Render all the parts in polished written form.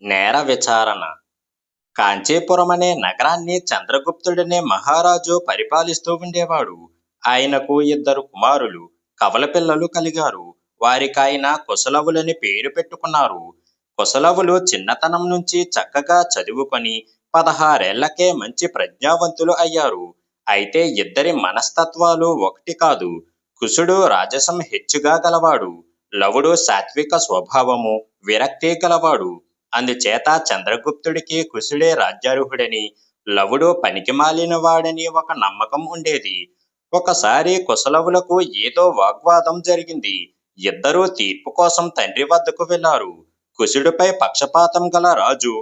నేర విచారణ. కాంచీపురం అనే నగరాన్ని చంద్రగుప్తుడనే మహారాజు పరిపాలిస్తూ ఉండేవాడు. ఆయనకు ఇద్దరు కుమారులు, కవల పిల్లలు కలిగారు. వారికాయన కుశలవులని పేరు పెట్టుకున్నారు. కుశలవులు చిన్నతనం నుంచి చక్కగా చదువుకొని 16 ఏళ్లకే మంచి ప్రజ్ఞావంతులు అయ్యారు. అయితే ఇద్దరి మనస్తత్వాలు ఒకటి కాదు. కుశుడు రాజసం హెచ్చుగా గలవాడు, లవుడు సాత్విక స్వభావము, విరక్తి గలవాడు. అందుచేత చంద్రగుప్తుడికి కుశుడే రాజ్యార్హుడని, లవుడు పనికిమాలిన వాడని ఒక నమ్మకం ఉండేది. ఒకసారి కుశలవులకు ఏదో వాగ్వాదం జరిగింది. ఇద్దరూ తీర్పు కోసం తండ్రి వద్దకు వెళ్లారు. కుశుడిపై పక్షపాతం గల రాజు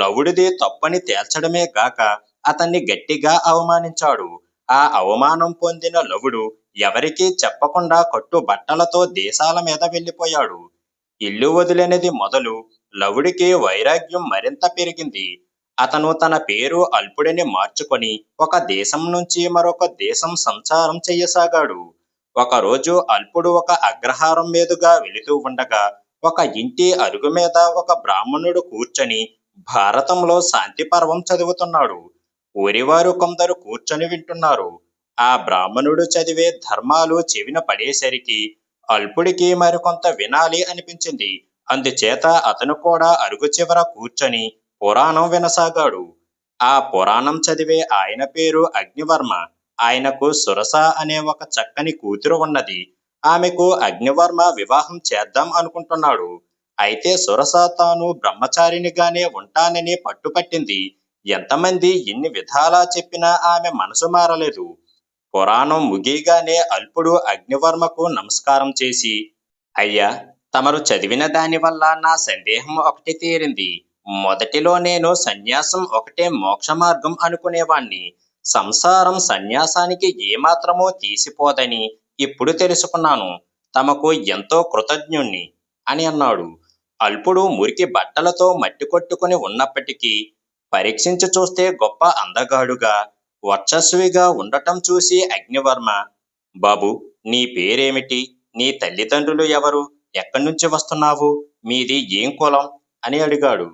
లవుడిది తప్పని తేల్చడమే గాక అతన్ని గట్టిగా అవమానించాడు. ఆ అవమానం పొందిన లవుడు ఎవరికీ చెప్పకుండా కట్టుబట్టలతో దేశాల మీద వెళ్లిపోయాడు. ఇల్లు వదిలినది మొదలు లవుడికి వైరాగ్యం మరింత పెరిగింది. అతను తన పేరు అల్పుడని మార్చుకొని ఒక దేశం నుంచి మరొక దేశం సంచారం చెయ్యసాగాడు. ఒకరోజు అల్పుడు ఒక అగ్రహారం మీదుగా వెళుతూ ఉండగా ఒక ఇంటి అరుగు మీద ఒక బ్రాహ్మణుడు కూర్చొని భారతంలో శాంతి పర్వం చదువుతున్నాడు. ఊరివారు కొందరు కూర్చొని వింటున్నారు. ఆ బ్రాహ్మణుడు చదివే ధర్మాలు చెవిన పడేసరికి అల్పుడికి మరికొంత వినాలి అనిపించింది. అందుచేత అతను కూడా అరుగు చివర కూర్చొని పురాణం వినసాగాడు. ఆ పురాణం చదివే ఆయన పేరు అగ్నివర్మ. ఆయనకు సురస అనే ఒక చక్కని కూతురు ఉన్నది. ఆమెకు అగ్నివర్మ వివాహం చేద్దాం అనుకుంటున్నాడు. అయితే సురస తాను బ్రహ్మచారినిగానే ఉంటానని పట్టుపట్టింది. ఎంతమంది ఎన్ని విధాలా చెప్పినా ఆమె మనసు మారలేదు. పురాణం ముగియగానే అల్పుడు అగ్నివర్మకు నమస్కారం చేసి, అయ్యా, తమరు చదివిన దానివల్ల నా సందేహం ఒకటి తీరింది. మొదటిలో నేను సన్యాసం ఒకటే మోక్ష మార్గం అనుకునేవాణ్ణి. సంసారం సన్యాసానికి ఏమాత్రమూ తీసిపోదని ఇప్పుడు తెలుసుకున్నాను. తమకు ఎంతో కృతజ్ఞుణ్ణి అని అన్నాడు. అల్పుడు మురికి బట్టలతో మట్టి కొట్టుకుని ఉన్నప్పటికీ పరీక్షించి చూస్తే గొప్ప అందగాడుగా, వర్చస్విగా ఉండటం చూసి అగ్నివర్మ, బాబు, నీ పేరేమిటి? నీ తల్లిదండ్రులు ఎవరు? ఎక్కడి నుంచి వస్తున్నావు? మీది ఏం కులం అని అడిగాడు.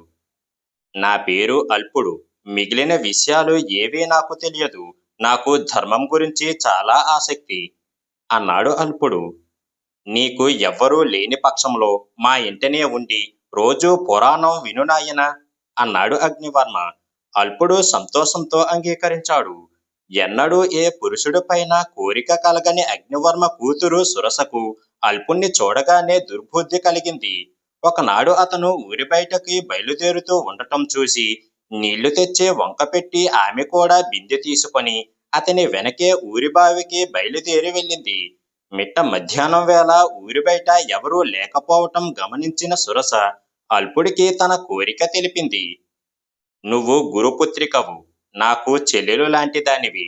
నా పేరు అల్పుడు. మిగిలిన విషయాలు ఏవీ నాకు తెలియదు. నాకు ధర్మం గురించి చాలా ఆసక్తి అన్నాడు అల్పుడు. నీకు ఎవ్వరూ లేని పక్షంలో మా ఇంటనే ఉండి రోజూ పురాణం విను నాయనా అన్నాడు అగ్నివర్మ. అల్పుడు సంతోషంతో అంగీకరించాడు. ఎన్నడూ ఏ పురుషుడి పైన కోరిక కలగని అగ్నివర్మ కూతురు సురసకు అల్పుణ్ణి చూడగానే దుర్బుద్ధి కలిగింది. ఒకనాడు అతను ఊరి బయటకి బయలుదేరుతూ ఉండటం చూసి నీళ్లు తెచ్చే వంక పెట్టి ఆమె కూడా బిందె తీసుకొని అతని వెనకే ఊరి బావికి బయలుదేరి వెళ్ళింది. మిట్ట మధ్యాహ్నం వేళ ఊరి బయట ఎవరూ లేకపోవటం గమనించిన సురస అల్పుడికి తన కోరిక తెలిపింది. నువ్వు గురుపుత్రికవు, నాకు చెల్లెలు లాంటి దానివి.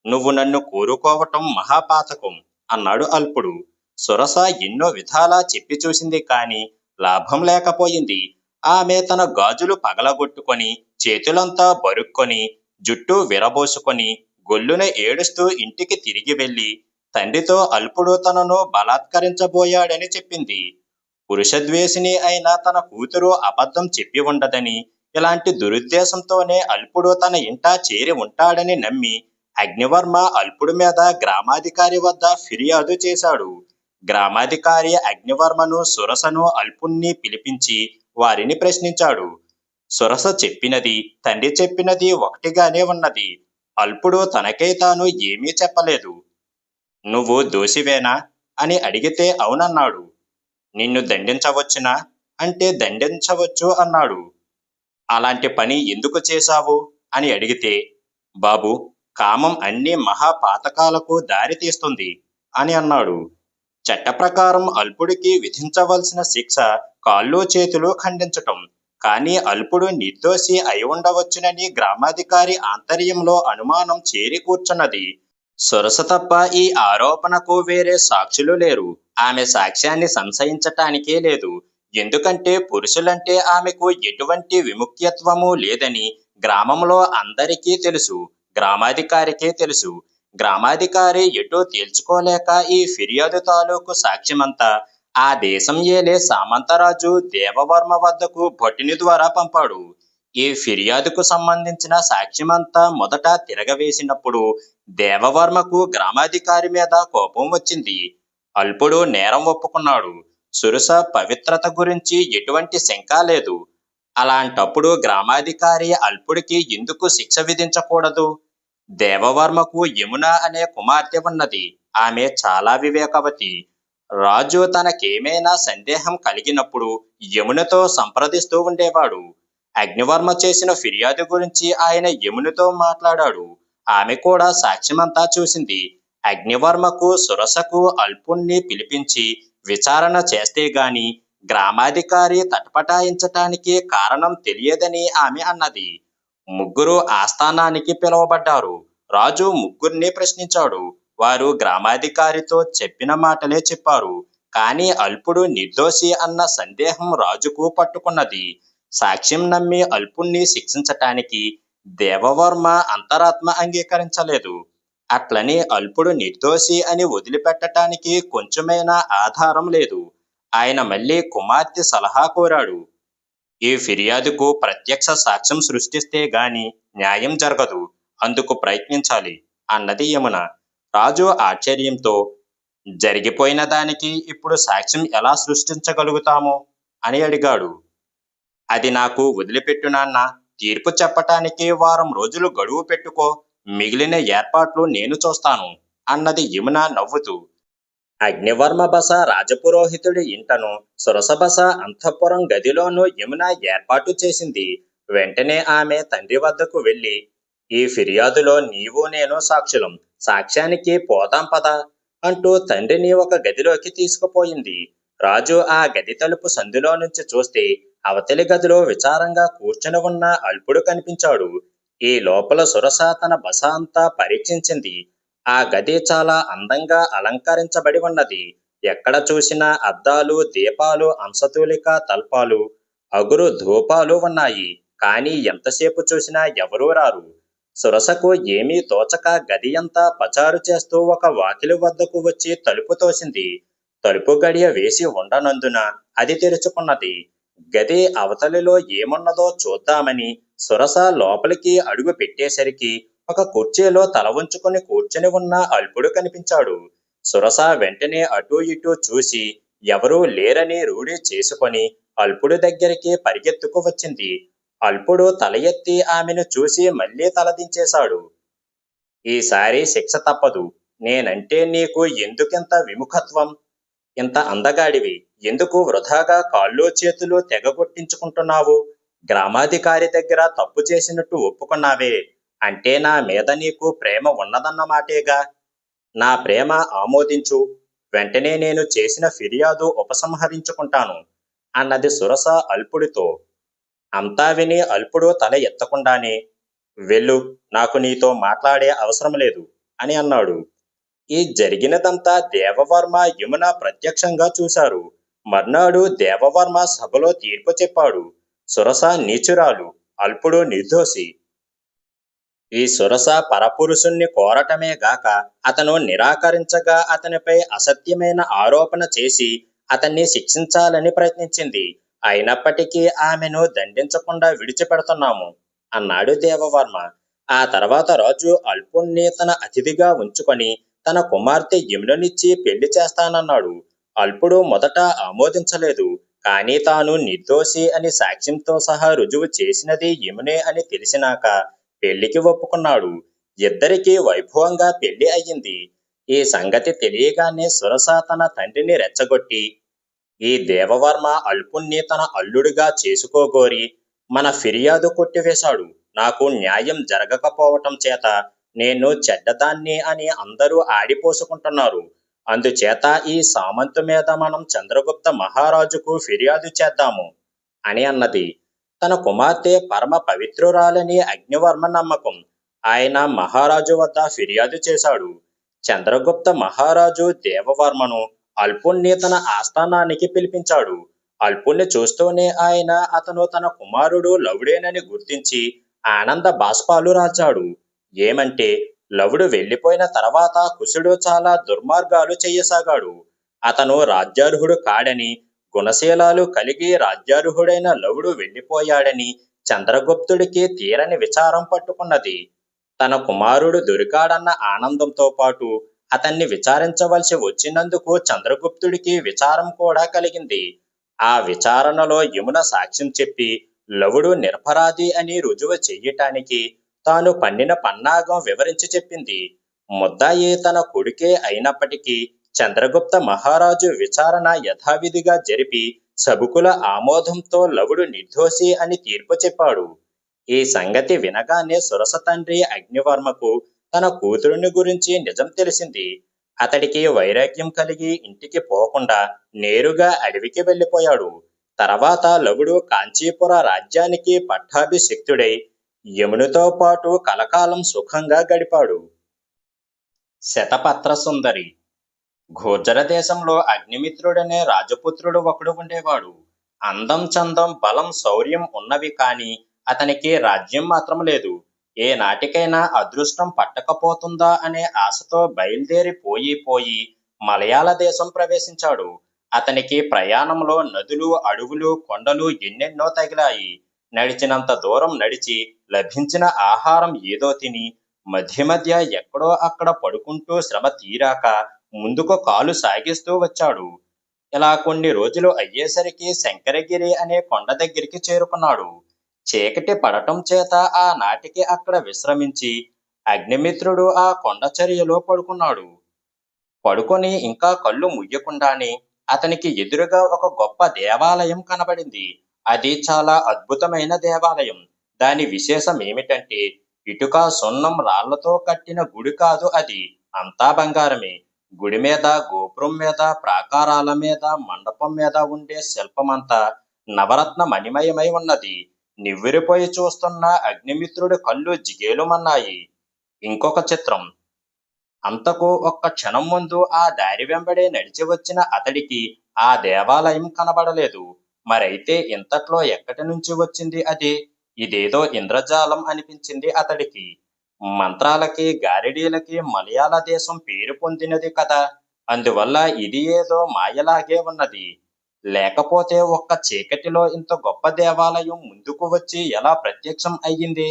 నువ్వు నన్ను కోరుకోవటం మహాపాతకం అన్నాడు అల్పుడు. సురస ఎన్నో విధాలా చెప్పి చూసింది కాని లాభం లేకపోయింది. ఆమె తన గాజులు పగలగొట్టుకొని చేతులంతా బరుక్కొని జుట్టు విరబోసుకొని గొల్లున ఏడుస్తూ ఇంటికి తిరిగి వెళ్ళి తండ్రితో అల్పుడు తనను బలాత్కరించబోయాడని చెప్పింది. పురుషద్వేషిని అయిన తన కూతురు అబద్ధం చెప్పి ఉండదని, ఇలాంటి దురుద్దేశంతోనే అల్పుడు తన ఇంట చేరి ఉంటాడని నమ్మి అగ్నివర్మ అల్పుడు మీద గ్రామాధికారి వద్ద ఫిర్యాదు చేశాడు. గ్రామాధికారి అగ్నివర్మను, సురసను, అల్పుణ్ణి పిలిపించి వారిని ప్రశ్నించాడు. సురస చెప్పినది, తండ్రి చెప్పినది ఒకటిగానే ఉన్నది. అల్పుడు తనకై తాను ఏమీ చెప్పలేదు. నువ్వు దోషివేనా అని అడిగితే అవునన్నాడు. నిన్ను దండించవచ్చునా అంటే దండించవచ్చు అన్నాడు. అలాంటి పని ఎందుకు చేశావు అని అడిగితే, బాబు, కామం అన్ని మహాపాతకాలకు దారి తీస్తుంది అని అన్నాడు. చట్ట ప్రకారం అల్పుడికి విధించవలసిన శిక్ష కాళ్ళు చేతులు ఖండించటం. కానీ అల్పుడు నిర్దోషి అయి ఉండవచ్చునని గ్రామాధికారి ఆంతర్యంలో అనుమానం చేరి కూర్చున్నది. సురస తప్ప ఈ ఆరోపణకు వేరే సాక్షులు లేరు. ఆమె సాక్ష్యాన్ని సంశయించటానికే లేదు. ఎందుకంటే పురుషులంటే ఆమెకు ఎటువంటి విముఖ్యత్వము లేదని గ్రామంలో అందరికీ తెలుసు, గ్రామాధికారికే తెలుసు. గ్రామాధికారి ఎటూ తేల్చుకోలేక ఈ ఫిర్యాదు తాలూకు సాక్ష్యమంతా ఆ దేశం ఏలే సామంతరాజు దేవవర్మ వద్దకు భటుని ద్వారా పంపాడు. ఈ ఫిర్యాదుకు సంబంధించిన సాక్ష్యమంతా మొదట తిరగవేసినప్పుడు దేవవర్మకు గ్రామాధికారి మీద కోపం వచ్చింది. అల్పుడు నేరం ఒప్పుకున్నాడు. సురస పవిత్రత గురించి ఎటువంటి శంక లేదు. అలాంటప్పుడు గ్రామాధికారి అల్పుడికి ఎందుకు శిక్ష విధించకూడదు? దేవవర్మకు యమున అనే కుమార్తె ఉన్నది. ఆమె చాలా వివేకవతి. రాజు తనకేమైనా సందేహం కలిగినప్పుడు యమునతో సంప్రదిస్తూ ఉండేవాడు. అగ్నివర్మ చేసిన ఫిర్యాదు గురించి ఆయన యమునతో మాట్లాడాడు. ఆమె కూడా సాక్ష్యమంతా చూసింది. అగ్నివర్మకు సురసకు అల్పుణ్ణి పిలిపించి విచారణ చేస్తే గాని గ్రామాధికారి తటపటాయించటానికి కారణం తెలియదని ఆమె అన్నది. ముగ్గురు ఆస్థానానికి పిలువబడ్డారు. రాజు ముగ్గురిని ప్రశ్నించాడు. వారు గ్రామాధికారితో చెప్పిన మాటలే చెప్పారు. కాని అల్పుడు నిర్దోషి అన్న సందేహం రాజుకు పట్టుకున్నది. సాక్ష్యం నమ్మి అల్పుణ్ణి శిక్షించటానికి దేవవర్మ అంతరాత్మ అంగీకరించలేదు. అట్లని అల్పుడు నిర్దోషి అని వదిలిపెట్టటానికి కొంచెమైనా ఆధారం లేదు. ఆయన మళ్ళీ కుమార్తె సలహా కోరాడు. ఈ ఫిర్యాదుకు ప్రత్యక్ష సాక్ష్యం సృష్టిస్తే గాని న్యాయం జరగదు. అందుకు ప్రయత్నించాలి అన్నది యమున. రాజు ఆశ్చర్యంతో, జరిగిపోయిన దానికి ఇప్పుడు సాక్ష్యం ఎలా సృష్టించగలుగుతాము అని అడిగాడు. అది నాకు వదిలిపెట్టు నాన్న. తీర్పు చెప్పటానికి వారం రోజులు గడువు పెట్టుకో. మిగిలిన ఏర్పాట్లు నేను చూస్తాను అన్నది యమున నవ్వుతూ. అగ్నివర్మ బస రాజపురోహితుడి ఇంటను, సురస బస అంతఃపురం గదిలోనూ యమున ఏర్పాటు చేసింది. వెంటనే ఆమె తండ్రి వద్దకు వెళ్ళి, ఈ ఫిర్యాదులో నీవు నేను సాక్షులం. సాక్ష్యానికి పోదాం పద అంటూ తండ్రిని ఒక గదిలోకి తీసుకుపోయింది. రాజు ఆ గది తలుపు సందులో నుంచి చూస్తే అవతలి గదిలో విచారంగా కూర్చుని ఉన్న అల్పుడు కనిపించాడు. ఈ లోపల సురస తన బస అంతా పరీక్షించింది. ఆ గది చాలా అందంగా అలంకరించబడి ఉన్నది. ఎక్కడ చూసినా అద్దాలు, దీపాలు, అంశతూలిక తల్పాలు, అగురు ధూపాలు ఉన్నాయి. కానీ ఎంతసేపు చూసినా ఎవరూ రారు. సురసకు ఏమీ తోచక గది అంతా పచారు చేస్తూ ఒక వాకిలి వద్దకు వచ్చి తలుపు తోసింది. తలుపు గడియ వేసి ఉండనందున అది తెరుచుకున్నది. గది అవతలిలో ఏమున్నదో చూద్దామని సురస లోపలికి అడుగు పెట్టేసరికి ఒక కుర్చీలో తల ఉంచుకొని కూర్చొని ఉన్న అల్పుడు కనిపించాడు. సురస వెంటనే అటూ ఇటూ చూసి ఎవరూ లేరని రూఢి చేసుకొని అల్పుడు దగ్గరికి పరిగెత్తుకు వచ్చింది. అల్పుడు తల ఎత్తి ఆమెను చూసి మళ్ళీ తలదించేశాడు. ఈసారి శిక్ష తప్పదు. నేనంటే నీకు ఎందుకింత విముఖత్వం? ఇంత అందగాడివి ఎందుకు వృధాగా కాళ్ళు చేతులు తెగగొట్టించుకుంటున్నావు? గ్రామాధికారి దగ్గర తప్పు చేసినట్టు ఒప్పుకున్నావే, అంటే నా మీద నీకు ప్రేమ ఉన్నదన్నమాటేగా. నా ప్రేమ ఆమోదించు. వెంటనే నేను చేసిన ఫిర్యాదు ఉపసంహరించుకుంటాను అన్నది సురస అల్పుడితో. అంతా విని అల్పుడు తల ఎత్తకుండానే, వెళ్ళు, నాకు నీతో మాట్లాడే అవసరం లేదు అని అన్నాడు. ఈ జరిగినదంతా దేవవర్మ యమున ప్రత్యక్షంగా చూశారు. మర్నాడు దేవవర్మ సభలో తీర్పు చెప్పాడు. సురస నీచురాలు, అల్పుడు నిర్దోషి. ఈ సురస పరపురుషుణ్ణి కోరటమే గాక అతను నిరాకరించగా అతనిపై అసత్యమైన ఆరోపణ చేసి అతన్ని శిక్షించాలని ప్రయత్నించింది. అయినప్పటికీ ఆమెను దండించకుండా విడిచిపెడుతున్నాము అన్నాడు దేవవర్మ. ఆ తర్వాత రాజు అల్పుణ్ణి తన అతిథిగా ఉంచుకొని తన కుమార్తె యముననిచ్చి పెళ్లి చేస్తానన్నాడు. అల్పుడు మొదట ఆమోదించలేదు. కానీ తాను నిర్దోషి అని సాక్ష్యంతో సహా రుజువు చేసినది యమునే అని తెలిసినాక పెళ్లికి ఒప్పుకున్నాడు. ఇద్దరికీ వైభవంగా పెళ్లి అయ్యింది. ఈ సంగతి తెలియగానే సురస తన తండ్రిని రెచ్చగొట్టి, ఈ దేవవర్మ అల్పుణ్ణి తన అల్లుడిగా చేసుకోగోరి మన ఫిర్యాదు కొట్టివేశాడు. నాకు న్యాయం జరగకపోవటం చేత నేను చెడ్డదాన్ని అని అందరూ ఆడిపోసుకుంటున్నారు. అందుచేత ఈ సామంతు మీద మనం చంద్రగుప్త మహారాజుకు ఫిర్యాదు చేద్దాము అని అన్నది. తన కుమార్తె పరమ పవిత్రురాలని అగ్నివర్మ నమ్మకం. ఆయన మహారాజు వద్ద ఫిర్యాదు చేశాడు. చంద్రగుప్త మహారాజు దేవవర్మను అల్పుణ్ణి తన ఆస్థానానికి పిలిపించాడు. అల్పుణ్ణి చూస్తూనే ఆయన అతను తన కుమారుడు లవుడేనని గుర్తించి ఆనంద బాష్పాలు రాల్చాడు. ఏమంటే లవుడు వెళ్లిపోయిన తర్వాత కుశుడు చాలా దుర్మార్గాలు చెయ్యసాగాడు. అతను రాజ్యార్హుడు కాడని, గుణశీలాలు కలిగి రాజ్యార్హుడైన లవుడు వెళ్ళిపోయాడని చంద్రగుప్తుడికి తీరని విచారం పట్టుకున్నది. తన కుమారుడు దొరికాడన్న ఆనందంతో పాటు అతన్ని విచారించవలసి వచ్చినందుకు చంద్రగుప్తుడికి విచారం కూడా కలిగింది. ఆ విచారణలో యమున సాక్ష్యం చెప్పి లవుడు నిరపరాధి అని రుజువు చెయ్యటానికి తాను పన్నిన పన్నాగం వివరించి చెప్పింది. ముద్దాయి తన కొడుకే అయినప్పటికీ చంద్రగుప్త మహారాజు విచారణ యథావిధిగా జరిపి సభికుల ఆమోదంతో లవుడు నిర్దోషి అని తీర్పు చెప్పాడు. ఈ సంగతి వినగానే సురస తండ్రి అగ్నివర్మకు తన కూతురుని గురించి నిజం తెలిసింది. అతడికి వైరాగ్యం కలిగి ఇంటికి పోకుండా నేరుగా అడవికి వెళ్ళిపోయాడు. తర్వాత లవుడు కాంచీపుర రాజ్యానికి పట్టాభిషిక్తుడై యమునితో పాటు కలకాలం సుఖంగా గడిపాడు. శతపత్ర సుందరి. ఘోర్జర దేశంలో అగ్నిమిత్రుడనే రాజపుత్రుడు ఒకడు ఉండేవాడు. అందం, చందం, బలం, శౌర్యం ఉన్నవి కాని అతనికి రాజ్యం మాత్రం లేదు. ఏ నాటికైనా అదృష్టం పట్టకపోతుందా అనే ఆశతో బయలుదేరి పోయి మలయాళ దేశం ప్రవేశించాడు. అతనికి ప్రయాణంలో నదులు, అడవులు, కొండలు ఎన్నెన్నో తగిలాయి. నడిచినంత దూరం నడిచి లభించిన ఆహారం ఏదో తిని మధ్య మధ్య ఎక్కడో అక్కడ పడుకుంటూ శ్రమ తీరాక ముందుకు కాలు సాగిస్తూ వచ్చాడు. ఇలా కొన్ని రోజులు అయ్యేసరికి శంకరగిరి అనే కొండ దగ్గరికి చేరుకున్నాడు. చీకటి పడటం చేత ఆ నాటికి అక్కడ విశ్రమించి అగ్నిమిత్రుడు ఆ కొండ చర్యలో పడుకున్నాడు. పడుకొని ఇంకా కళ్ళు ముయ్యకుండానే అతనికి ఎదురుగా ఒక గొప్ప దేవాలయం కనబడింది. అది చాలా అద్భుతమైన దేవాలయం. దాని విశేషం ఏమిటంటే ఇటుక, సున్నం, రాళ్లతో కట్టిన గుడి కాదు అది, అంతా బంగారమే. గుడి మీద, గోపురం మీద, ప్రాకారాల మీద, మండపం మీద ఉండే శిల్పమంతా నవరత్న మణిమయమై ఉన్నది. నివ్వెరపోయి చూస్తున్న అగ్నిమిత్రుడి కళ్ళు జిగేలుమన్నాయి. ఇంకొక చిత్రం. అంతకు ఒక్క క్షణం ముందు ఆ దారి వెంబడే నడిచి వచ్చిన అతడికి ఆ దేవాలయం కనబడలేదు. మరైతే ఇంతట్లో ఎక్కడి నుంచి వచ్చింది అది? ఇదేదో ఇంద్రజాలం అనిపించింది అతడికి. మంత్రాలకి, గారిడీలకి మలయాళ దేశం పేరు పొందినది కదా, అందువల్ల ఇది ఏదో మాయలాగే ఉన్నది. లేకపోతే ఒక్క చీకటిలో ఇంత గొప్ప దేవాలయం ముందుకు వచ్చి ఎలా ప్రత్యక్షం అయ్యింది?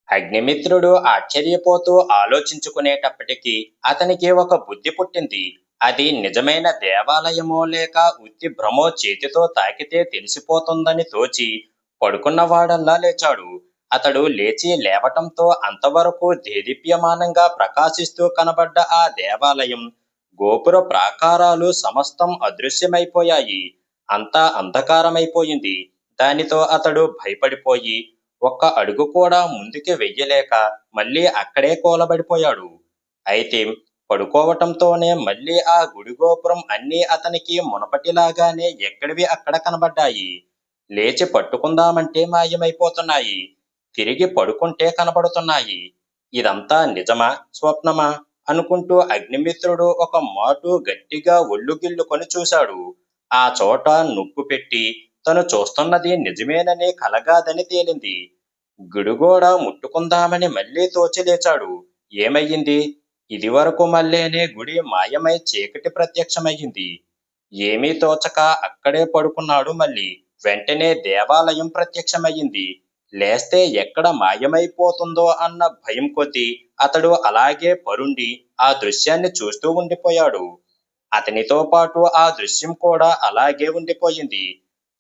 అగ్నిమిత్రుడు ఆశ్చర్యపోతూ ఆలోచించుకునేటప్పటికీ అతనికి ఒక బుద్ధి పుట్టింది. అది నిజమైన దేవాలయమో లేక ఉత్తి భ్రమో చేతితో తాకితే తెలిసిపోతుందని తోచి పడుకున్నవాడల్లా లేచాడు. అతడు లేచి లేవటంతో అంతవరకు దేదీప్యమానంగా ప్రకాశిస్తూ కనబడ్డ ఆ దేవాలయం గోపుర ప్రాకారాలు సమస్తం అదృశ్యమైపోయాయి. అంతా అంధకారమైపోయింది. దానితో అతడు భయపడిపోయి ఒక్క అడుగు కూడా ముందుకి వెయ్యలేక మళ్ళీ అక్కడే కూలబడిపోయాడు. అయితే పడుకోవటంతోనే మళ్ళీ ఆ గుడి గోపురం అన్నీ అతనికి మునపటిలాగానే ఎక్కడివి అక్కడ కనబడ్డాయి. లేచి పట్టుకుందామంటే మాయమైపోతున్నాయి. తిరిగి పడుకుంటే కనబడుతున్నాయి. ఇదంతా నిజమా, స్వప్నమా అనుకుంటూ అగ్నిమిత్రుడు ఒక మాటు గట్టిగా ఒళ్ళు గిల్లుకొని చూశాడు. ఆ చోట నొక్కు పెట్టి తను చూస్తున్నది నిజమేనని కలగాదని తేలింది. గుడిగోడ ముట్టుకుందామని మళ్ళీ తోచి లేచాడు. ఏమయ్యింది? ఇదివరకు మళ్ళేనే గుడి మాయమై చీకటి ప్రత్యక్షమయ్యింది. ఏమీ తోచక అక్కడే పడుకున్నాడు. మళ్ళీ వెంటనే దేవాలయం ప్రత్యక్షమయ్యింది. లేస్తే ఎక్కడ మాయమైపోతుందో అన్న భయం కొద్దీ అతడు అలాగే పరుండి ఆ దృశ్యాన్ని చూస్తూ ఉండిపోయాడు. అతనితో పాటు ఆ దృశ్యం కూడా అలాగే ఉండిపోయింది.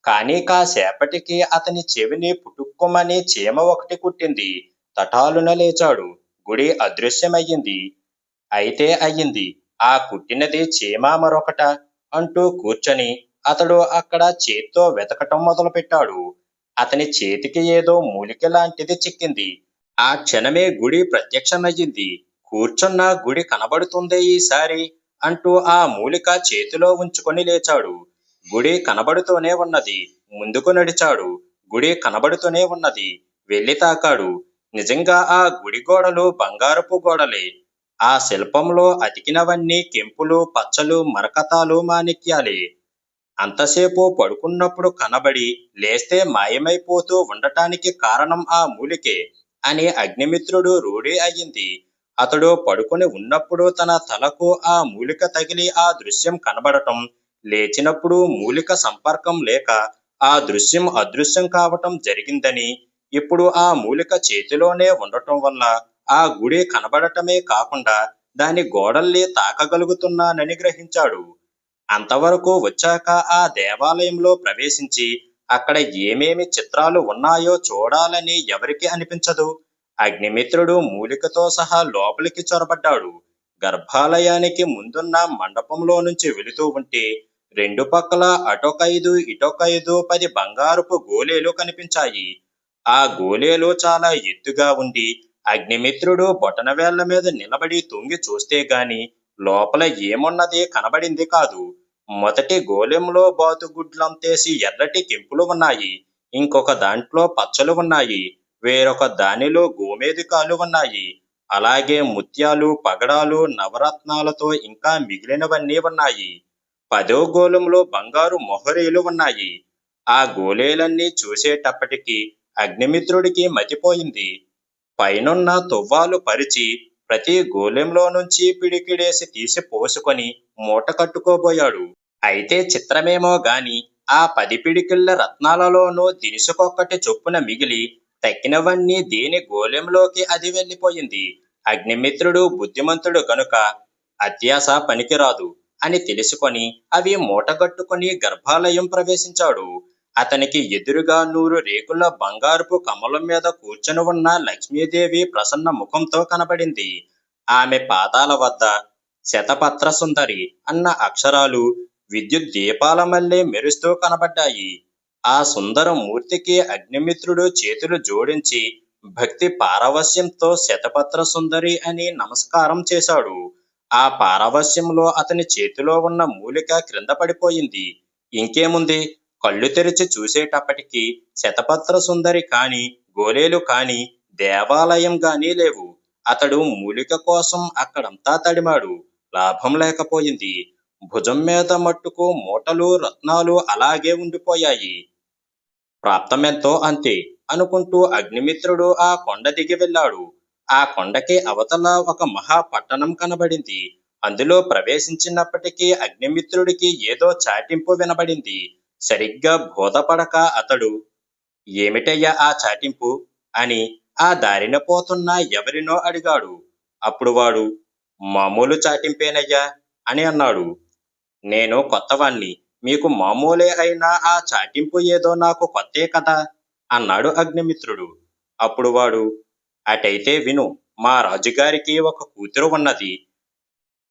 కానీ కాసేపటికి అతని చెవిని పుటుక్కుమని చీమ ఒకటి కుట్టింది. తటాలున లేచాడు. గుడి అదృశ్యమయ్యింది. అయితే అయ్యింది. ఆ కుట్టినది చీమ మరొకట అంటూ కూర్చొని అతడు అక్కడ చేత్తో వెతకటం మొదలుపెట్టాడు. అతని చేతికి ఏదో మూలిక లాంటిది చిక్కింది. ఆ క్షణమే గుడి ప్రత్యక్షమయ్యింది. కూర్చున్న గుడి కనబడుతుందే ఈసారి అంటూ ఆ మూలిక చేతిలో ఉంచుకొని లేచాడు. గుడి కనబడుతూనే ఉన్నది. ముందుకు నడిచాడు. గుడి కనబడుతూనే ఉన్నది. వెళ్ళి తాకాడు. నిజంగా ఆ గుడి గోడలు బంగారపు గోడలే. ఆ శిల్పంలో అతికినవన్నీ కెంపులు, పచ్చలు, మరకతాలు, మాణిక్యాలే. అంతసేపు పడుకున్నప్పుడు కనబడి లేస్తే మాయమైపోతూ ఉండటానికి కారణం ఆ మూలికే అని అగ్నిమిత్రుడు రూఢి అయ్యింది. అతడు పడుకొని ఉన్నప్పుడు తన తలకు ఆ మూలిక తగిలి ఆ దృశ్యం కనబడటం, లేచినప్పుడు మూలిక సంపర్కం లేక ఆ దృశ్యం అదృశ్యం కావటం జరిగిందని, ఇప్పుడు ఆ మూలిక చేతిలోనే ఉండటం వల్ల ఆ గుడి కనబడటమే కాకుండా దాని గోడల్ని తాకగలుగుతున్నానని గ్రహించాడు. అంతవరకు వచ్చాక ఆ దేవాలయంలో ప్రవేశించి అక్కడ ఏమేమి చిత్రాలు ఉన్నాయో చూడాలని ఎవరికి అనిపించదు. అగ్నిమిత్రుడు మూలికతో సహా లోపలికి చొరబడ్డాడు. గర్భాలయానికి ముందున్న మండపంలో నుంచి వెళుతూ ఉంటే రెండు పక్కల అటొకైదు ఇటొకైదు 10 బంగారపు గోలేలు కనిపించాయి. ఆ గోలేలు చాలా ఎత్తుగా ఉండి అగ్నిమిత్రుడు బొటనవేళ్ల మీద నిలబడి తొంగి చూస్తే గాని లోపల ఏమున్నది కనబడింది కాదు. మొదటి గోళంలో బాతుగుడ్లంతేసి ఎర్రటి కెంపులు ఉన్నాయి. ఇంకొక దాంట్లో పచ్చలు ఉన్నాయి. వేరొక దానిలో గోమేధికాలు ఉన్నాయి. అలాగే ముత్యాలు, పగడాలు, నవరత్నాలతో ఇంకా మిగిలినవన్నీ ఉన్నాయి. 10వ గోళంలో బంగారు మొహరీలు ఉన్నాయి. ఆ గోళేలన్నీ చూసేటప్పటికి అగ్నిమిత్రుడికి మతిపోయింది. పైనున్న తువ్వాలు పరిచి ప్రతి గోళంలో నుంచి పిడికిడేసి తీసి పోసుకొని మూట కట్టుకోబోయాడు. అయితే చిత్రమేమో గాని ఆ 10 పిడికిళ్ల రత్నాలలోనూ దినుసుకొక్కటి చొప్పున మిగిలి తక్కినవన్నీ దేని గోళంలోకి అది వెళ్ళిపోయింది. అగ్నిమిత్రుడు బుద్ధిమంతుడు గనుక అత్యాశ పనికిరాదు అని తెలుసుకొని అవి మూటగట్టుకొని గర్భాలయం ప్రవేశించాడు. అతనికి ఎదురుగా 100 రేకుల బంగారపు కమలం మీద కూర్చొని ఉన్న లక్ష్మీదేవి ప్రసన్న ముఖంతో కనబడింది. ఆమె పాదాల వద్ద శతపత్ర సుందరి అన్న అక్షరాలు విద్యుత్ దీపాల మల్లె మెరుస్తూ కనబడ్డాయి. ఆ సుందర మూర్తికి అగ్నిమిత్రుడు చేతులు జోడించి భక్తి పారవస్యంతో శతపత్ర సుందరి అని నమస్కారం చేశాడు. ఆ పారవస్యంలో అతని చేతిలో ఉన్న మూలిక క్రింద పడిపోయింది. ఇంకేముంది, కళ్ళు తెరిచి చూసేటప్పటికి శతపత్ర సుందరి కాని, గోలేలు కాని, దేవాలయం గాని లేవు. అతడు మూలిక కోసం అక్కడంతా తడిమాడు. లాభం లేకపోయింది. భుజం మీద మట్టుకు మూటలు, రత్నాలు అలాగే ఉండిపోయాయి. ప్రాప్తమెంతో అంతే అనుకుంటూ అగ్నిమిత్రుడు ఆ కొండ దిగి వెళ్ళాడు. ఆ కొండకి అవతల ఒక మహాపట్టణం కనబడింది. అందులో ప్రవేశించినప్పటికీ అగ్నిమిత్రుడికి ఏదో చాటింపు వినబడింది. సరిగ్గా బోధపడక అతడు, ఏమిటయ్యా ఆ చాటింపు అని ఆ దారిన పోతున్న ఎవరినో అడిగాడు. అప్పుడు వాడు, మామూలు చాటింపేనయ్యా అని అన్నాడు. నేను కొత్తవాణ్ణి, మీకు మామూలే అయినా ఆ చాటింపు ఏదో నాకు కొత్తే కదా అన్నాడు అగ్నిమిత్రుడు. అప్పుడు వాడు, అటైతే విను, మా రాజుగారికి ఒక కూతురు ఉన్నది.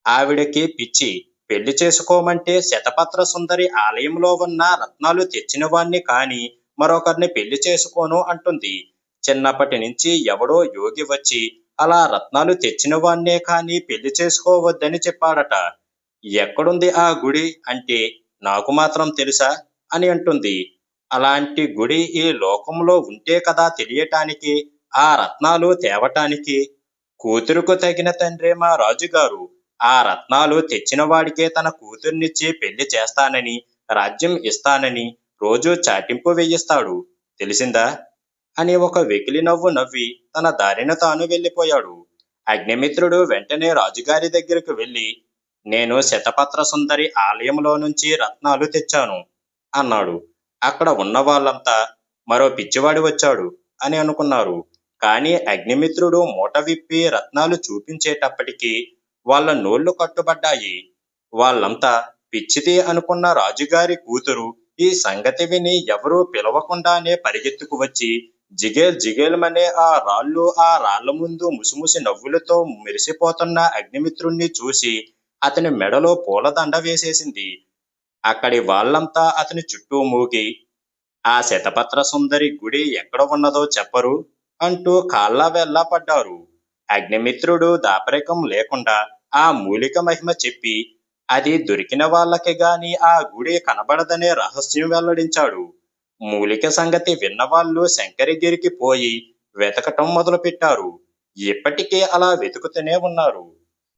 ఆవిడకి పిచ్చి. పెళ్లి చేసుకోమంటే శతపత్ర సుందరి ఆలయంలో ఉన్న రత్నాలు తెచ్చిన వాణ్ణి కాని మరొకరిని పెళ్లి చేసుకోను అంటుంది. చిన్నప్పటి నుంచి ఎవడో యోగి వచ్చి అలా రత్నాలు తెచ్చిన వాణ్ణే కాని పెళ్లి చేసుకోవద్దని చెప్పాడట. ఎక్కడుంది ఆ గుడి అంటే నాకు మాత్రం తెలుసా అని అంటుంది. అలాంటి గుడి ఈ లోకంలో ఉంటే కదా తెలియటానికి, ఆ రత్నాలు తేవటానికి. కూతురుకు తగిన తండ్రే మా రాజుగారు. ఆ రత్నాలు తెచ్చిన వాడికే తన కూతుర్నిచ్చి పెళ్లి చేస్తానని, రాజ్యం ఇస్తానని రోజూ చాటింపు వేయిస్తాడు. తెలిసిందా అని ఒక వెకిలి నవ్వు నవ్వి తన దారిన తాను వెళ్ళిపోయాడు. అగ్నిమిత్రుడు వెంటనే రాజుగారి దగ్గరకు వెళ్ళి, నేను శతపత్ర సుందరి ఆలయంలో నుంచి రత్నాలు తెచ్చాను అన్నాడు. అక్కడ ఉన్న వాళ్ళంతా మరో పిచ్చివాడి వచ్చాడు అని అనుకున్నారు. కానీ అగ్నిమిత్రుడు మూట విప్పి రత్నాలు చూపించేటప్పటికీ వాళ్ళ నోళ్లు కట్టుబడ్డాయి. వాళ్ళంతా పిచ్చిది అనుకున్న రాజుగారి కూతురు ఈ సంగతి విని ఎవరూ పిలవకుండానే పరిగెత్తుకు వచ్చి జిగేల్ జిగేల్మనే ఆ రాళ్ల ముందు ముసిముసి నవ్వులతో మెరిసిపోతున్న అగ్నిమిత్రుణ్ణి చూసి అతని మెడలో పూలదండ వేసేసింది. అక్కడి వాళ్ళంతా అతని చుట్టూ మూగి, ఆ శతపత్ర సుందరి గుడి ఎక్కడ ఉన్నదో చెప్పరు అంటూ కాళ్ళ వెళ్ళ పడ్డారు. అగ్నిమిత్రుడు దాపరికం లేకుండా ఆ మూలిక మహిమ చెప్పి అది దొరికిన వాళ్ళకి గాని ఆ గుడి కనబడదనే రహస్యం వెల్లడించాడు. మూలిక సంగతి విన్నవాళ్ళు శంకరగిరికి పోయి వెతకటం మొదలుపెట్టారు. ఇప్పటికే అలా వెతుకుతూనే ఉన్నారు.